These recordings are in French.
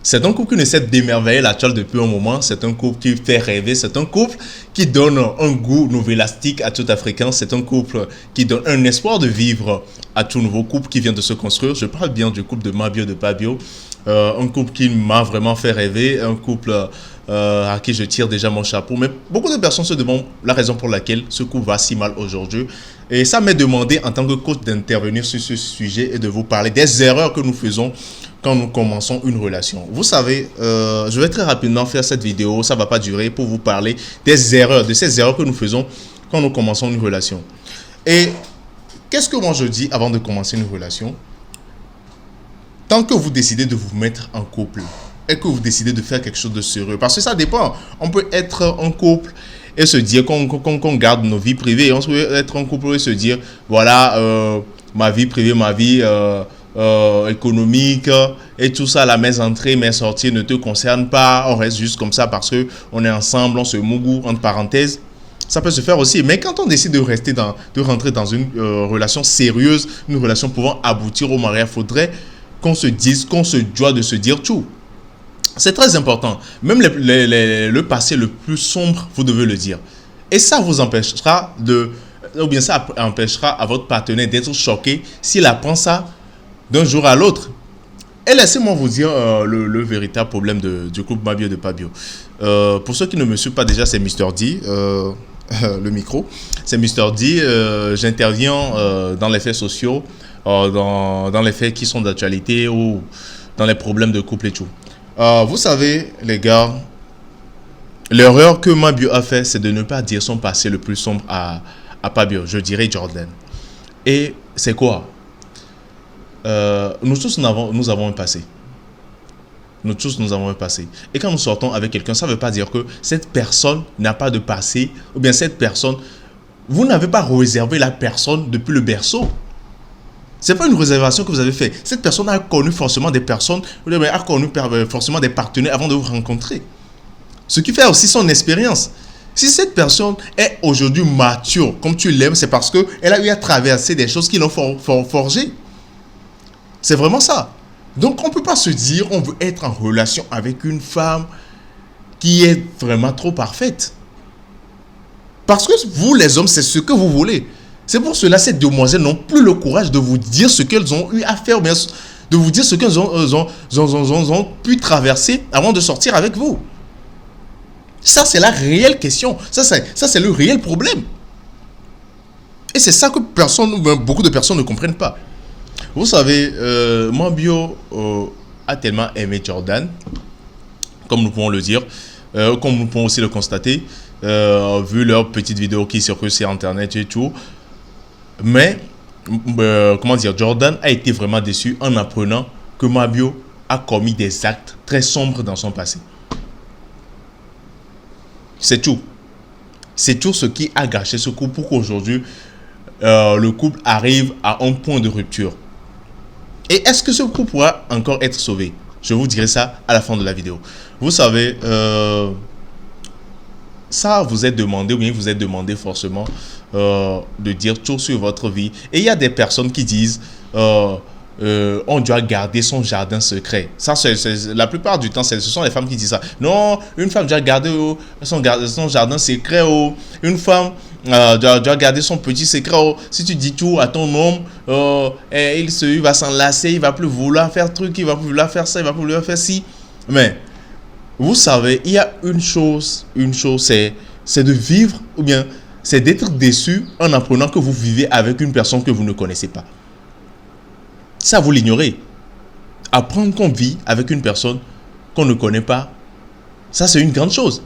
C'est un couple qui ne cesse d'émerveiller la toile depuis un moment. C'est un couple qui fait rêver. C'est un couple qui donne un goût nouvelastique à tout Africain. C'est un couple qui donne un espoir de vivre à tout nouveau couple qui vient de se construire. Je parle bien du couple de Mabio de Pabio. Un couple qui m'a vraiment fait rêver. Un couple à qui je tire déjà mon chapeau. Mais beaucoup de personnes se demandent la raison pour laquelle ce couple va si mal aujourd'hui. Et ça m'est demandé en tant que coach d'intervenir sur ce sujet et de vous parler des erreurs que nous faisons quand nous commençons une relation. Vous savez, je vais très rapidement faire cette vidéo, ça ne va pas durer, pour vous parler des erreurs, de ces erreurs que nous faisons quand nous commençons une relation. Et qu'est-ce que moi je dis avant de commencer une relation? Tant que vous décidez de vous mettre en couple et que vous décidez de faire quelque chose de sérieux, parce que ça dépend, on peut être en couple et se dire qu'on garde nos vies privées, on peut être en couple et se dire, voilà, ma vie privée, ma vie économique et tout ça, là, mes entrées, mes sorties ne te concernent pas, on reste juste comme ça parce que on est ensemble, on se mougou, entre parenthèses. Ça peut se faire aussi, mais quand on décide de rentrer dans une relation sérieuse, une relation pouvant aboutir au mariage, il faudrait qu'on se dise, qu'on se doit de se dire tout. C'est très important. Même le passé le plus sombre, vous devez le dire. Et ça vous empêchera ou bien ça empêchera à votre partenaire d'être choqué s'il apprend ça d'un jour à l'autre. Et laissez-moi vous dire le véritable problème du couple Mabio de Pabio. Pour ceux qui ne me suivent pas déjà, c'est Mr. D, le micro. C'est Mr. D. J'interviens dans les faits sociaux, dans les faits qui sont d'actualité ou dans les problèmes de couple et tout. Vous savez, les gars, l'erreur que Mabio a fait, c'est de ne pas dire son passé le plus sombre à Pabio. Je dirais Jordan. Et c'est quoi? Nous tous, nous avons un passé. Nous tous, nous avons un passé. Et quand nous sortons avec quelqu'un, ça ne veut pas dire que cette personne n'a pas de passé, ou bien cette personne, vous n'avez pas réservé la personne depuis le berceau. Ce n'est pas une réservation que vous avez faite. Cette personne a connu forcément des personnes, a connu forcément des partenaires avant de vous rencontrer. Ce qui fait aussi son expérience. Si cette personne est aujourd'hui mature, comme tu l'aimes, c'est parce qu'elle a eu à traverser des choses qui l'ont forgé. C'est vraiment ça. Donc, on ne peut pas se dire on veut être en relation avec une femme qui est vraiment trop parfaite. Parce que vous, les hommes, c'est ce que vous voulez. C'est pour cela que ces demoiselles n'ont plus le courage de vous dire ce qu'elles ont eu à faire, de vous dire ce qu'elles ont pu traverser avant de sortir avec vous. Ça, c'est la réelle question. Ça, c'est le réel problème. Et c'est ça que beaucoup de personnes ne comprennent pas. Vous savez, Mabio a tellement aimé Jordan, comme nous pouvons le dire, comme nous pouvons aussi le constater, vu leurs petites vidéos qui circulent sur Internet et tout. Mais, comment dire, Jordan a été vraiment déçu en apprenant que Mabio a commis des actes très sombres dans son passé. C'est tout. C'est tout ce qui a gâché ce couple pour qu'aujourd'hui, le couple arrive à un point de rupture. Et est-ce que ce couple pourra encore être sauvé? Je vous dirai ça à la fin de la vidéo. Vous savez, ça vous est demandé, ou bien vous est demandé forcément de dire tout sur votre vie. Et il y a des personnes qui disent on doit garder son jardin secret. Ça, la plupart du temps, ce sont les femmes qui disent ça. Non, une femme doit garder son jardin secret. Une femme doit garder son petit secret. Si tu dis tout à ton homme, il va s'enlacer, il va plus vouloir faire truc, il va plus vouloir faire ça, il va plus vouloir faire ci. Mais vous savez, il y a une chose, c'est de vivre, ou bien c'est d'être déçu en apprenant que vous vivez avec une personne que vous ne connaissez pas. Ça, vous l'ignorez. Apprendre qu'on vit avec une personne qu'on ne connaît pas, ça, c'est une grande chose.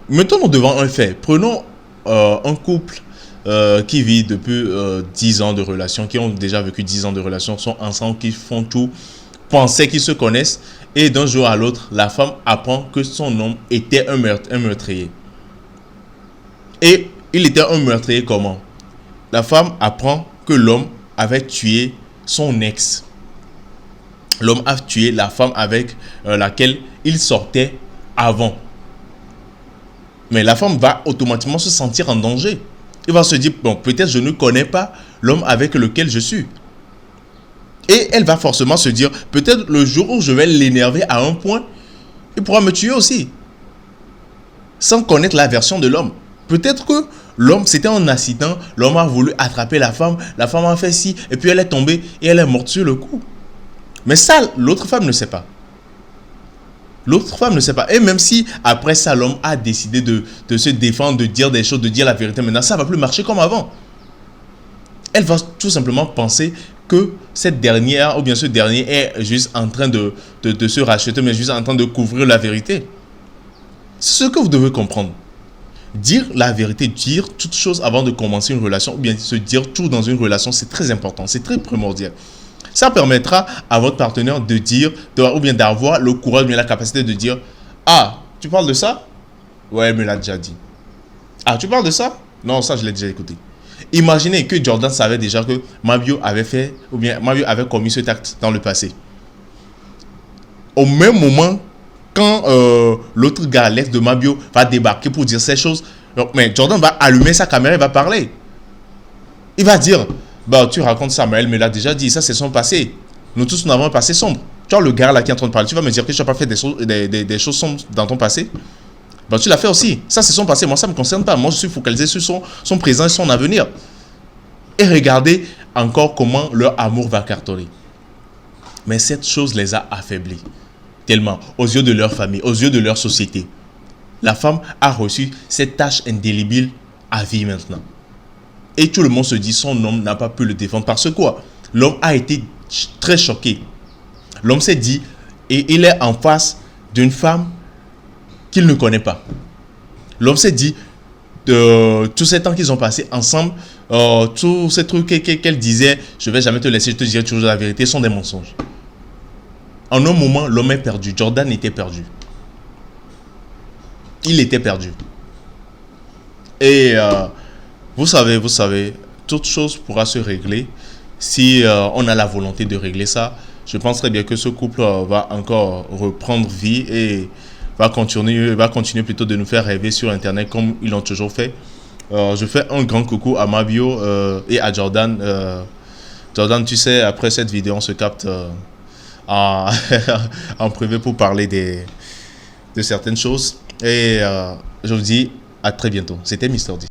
Mettons-nous devant un fait. Prenons un couple qui vit depuis 10 ans de relation, qui ont déjà vécu 10 ans de relation, sont ensemble, qui font tout, pensaient qu'ils se connaissent, et d'un jour à l'autre, la femme apprend que son homme était un meurtrier. Et il était un meurtrier comment? La femme apprend que l'homme avait tué son ex. L'homme a tué la femme avec laquelle il sortait avant. Mais la femme va automatiquement se sentir en danger. Il va se dire, bon, peut-être je ne connais pas l'homme avec lequel je suis. Et elle va forcément se dire, peut-être le jour où je vais l'énerver à un point, il pourra me tuer aussi. Sans connaître la version de l'homme. Peut-être que l'homme, c'était un accident, l'homme a voulu attraper la femme a fait ci, et puis elle est tombée et elle est morte sur le coup. Mais ça, l'autre femme ne sait pas. L'autre femme ne sait pas. Et même si après ça, l'homme a décidé de se défendre, de dire des choses, de dire la vérité, maintenant, ça ne va plus marcher comme avant. Elle va tout simplement penser que cette dernière, ou bien ce dernier, est juste en train de se racheter, mais juste en train de couvrir la vérité. C'est ce que vous devez comprendre. Dire la vérité, dire toutes choses avant de commencer une relation, ou bien se dire tout dans une relation, c'est très important, c'est très primordial. Ça permettra à votre partenaire de dire, ou bien d'avoir le courage, mais la capacité de dire, ah, tu parles de ça? Ouais, mais il l'a déjà dit. Ah, tu parles de ça? Non, ça, je l'ai déjà écouté. Imaginez que Jordan savait déjà que Mabio avait fait, ou bien Mabio avait commis cet acte dans le passé. Au même moment, quand l'autre gars, l'ex de Mabio, va débarquer pour dire ces choses, mais Jordan va allumer sa caméra et va parler. Il va dire, bah tu racontes ça, mais elle me l'a déjà dit, ça c'est son passé. Nous tous nous avons un passé sombre. Tu vois le gars là qui est en train de parler, tu vas me dire que tu n'as pas fait des choses sombres dans ton passé? Bah tu l'as fait aussi, ça c'est son passé, moi ça ne me concerne pas, moi je suis focalisé sur son présent et son avenir. Et regardez encore comment leur amour va cartonner. Mais cette chose les a affaiblis. Tellement, aux yeux de leur famille, aux yeux de leur société. La femme a reçu cette tâche indélébile à vie maintenant. Et tout le monde se dit, son homme n'a pas pu le défendre. Parce que quoi? L'homme a été très choqué. L'homme s'est dit, et il est en face d'une femme qu'il ne connaît pas. L'homme s'est dit, tous ces temps qu'ils ont passé ensemble, tous ces trucs qu'elle disait, je ne vais jamais te laisser, je te dirai toujours la vérité, sont des mensonges. En un moment, l'homme est perdu. Jordan était perdu. Il était perdu. Et vous savez, toute chose pourra se régler si on a la volonté de régler ça. Je pense très bien que ce couple va encore reprendre vie et va continuer plutôt de nous faire rêver sur Internet comme ils l'ont toujours fait. Je fais un grand coucou à Mabio et à Jordan. Jordan, tu sais, après cette vidéo, on se capte en privé pour parler de certaines choses. Et je vous dis à très bientôt. C'était Mister D.